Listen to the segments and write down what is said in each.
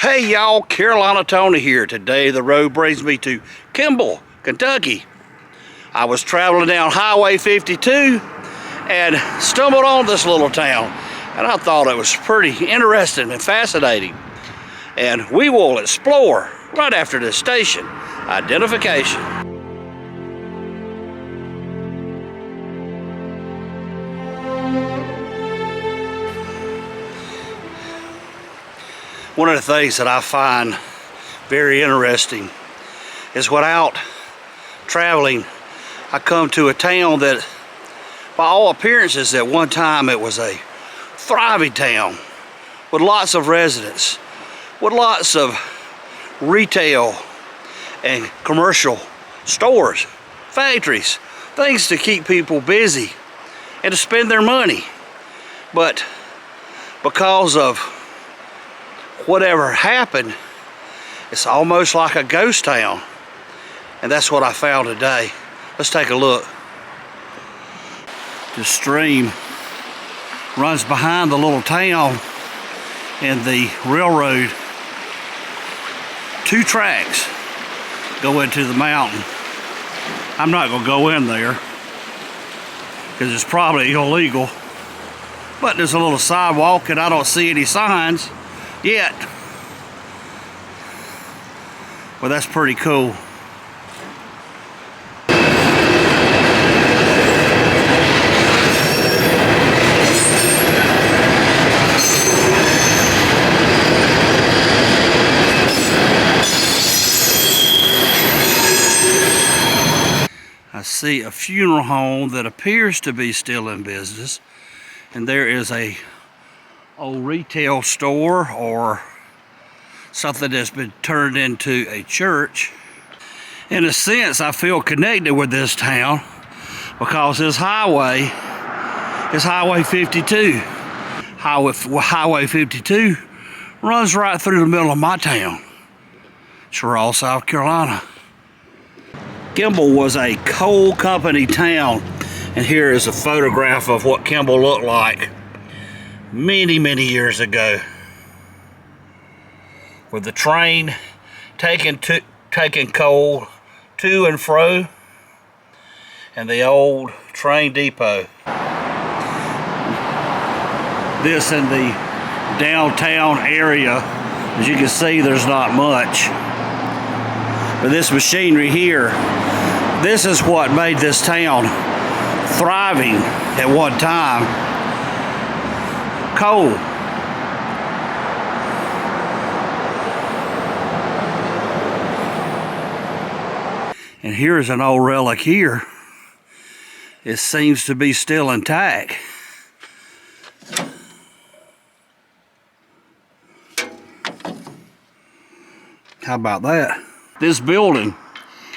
Hey y'all, Carolina Tony here. Today the road brings me to Kimball, Kentucky. I was traveling down Highway 52 and stumbled on this little town, and I thought it was pretty interesting and fascinating. And we will explore right after this station identification. One of the things that I find very interesting is without traveling, I come to a town that, by all appearances, at one time it was a thriving town with lots of residents, with lots of retail and commercial stores, factories, things to keep people busy and to spend their money. But because of whatever happened, it's almost like a ghost town, and that's what I found today. Let's take a look. The stream runs behind the little town, and the railroad, 2 tracks go into the mountain. I'm not going to go in there because it's probably illegal, but there's a little sidewalk and I don't see any signs yet. Well, that's pretty cool. I see a funeral home that appears to be still in business, and there is a old retail store or something that's been turned into a church. In a sense, I feel connected with this town because this highway is Highway 52. Highway 52 runs right through the middle of my town, Cheraw, South Carolina. Kimball was a coal company town, and here is a photograph of what Kimball looked like many years ago, with the train taking coal to and fro, and the old train depot. This in the downtown area, as you can see, there's not much, but this machinery here, this is what made this town thriving at one time. Coal. And here's an old relic here. It seems to be still intact. How about that? This building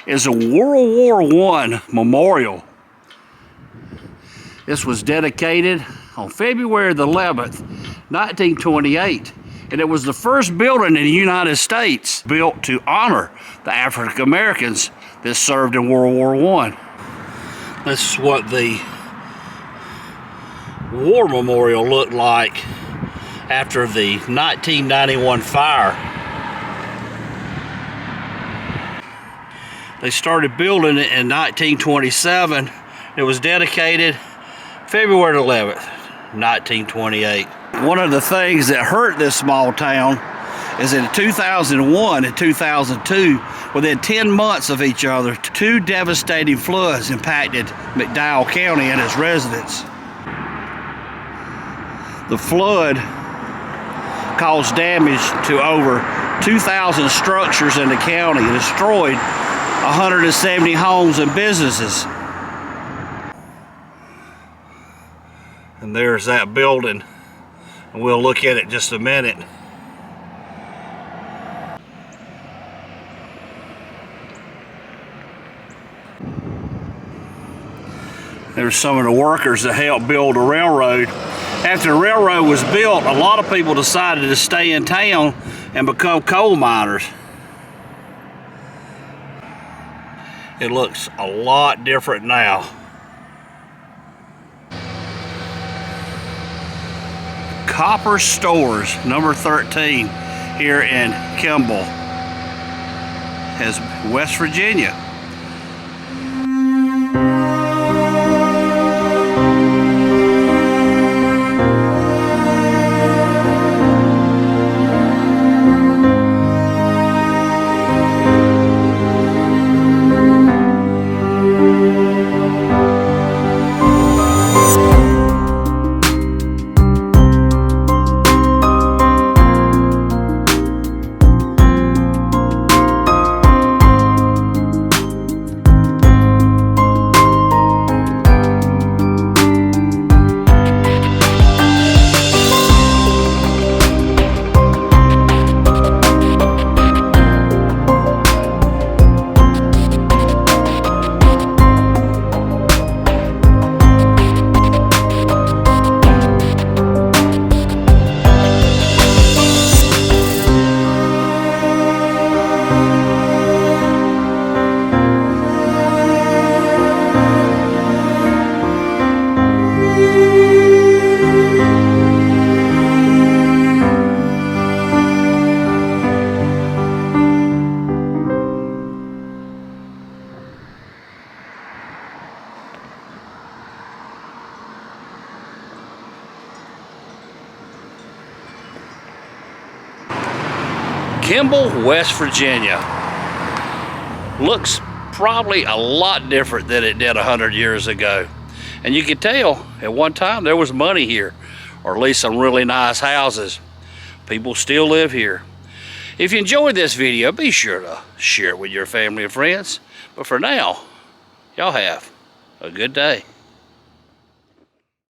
is a World War I memorial. This was dedicated on February the 11th, 1928, and it was the first building in the United States built to honor the African Americans that served in World War I. This is what the war memorial looked like after the 1991 fire. They started building it in 1927. It was dedicated February 11th, 1928. One of the things that hurt this small town is in 2001 and 2002, within 10 months of each other, 2 devastating floods impacted McDowell County and its residents. The flood caused damage to over 2,000 structures in the county and destroyed 170 homes and businesses. And there's that building, and we'll look at it in just a minute. There's some of the workers that helped build the railroad. After the railroad was built, a lot of people decided to stay in town and become coal miners. It looks a lot different now. Copper Stores, number 13. here in Kimball, as West Virginia. Kimball, West Virginia looks probably a lot different than it did 100 years ago. And you can tell at one time there was money here, or at least some really nice houses. People still live here. If you enjoyed this video, be sure to share it with your family and friends. But for now, y'all have a good day.